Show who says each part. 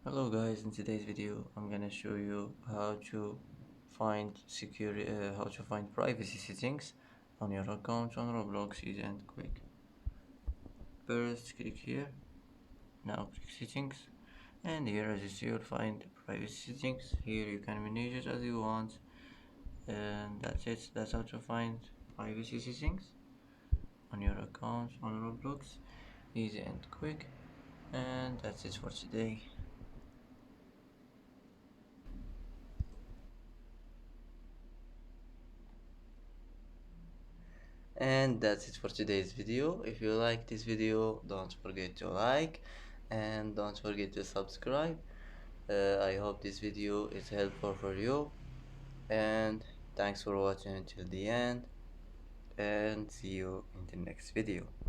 Speaker 1: Hello guys, in today's video I'm gonna show you how to find how to find privacy settings on your account on Roblox easy and quick. First click here, now click settings, and here as you see you'll find privacy settings. Here you can manage it as you want, and that's it. That's how to find privacy settings on your account on Roblox easy and quick. And that's it for today. And that's it for today's video. If you like this video, don't forget to like and don't forget to subscribe. I hope this video is helpful for you, and thanks for watching until the end, and see you in the next video.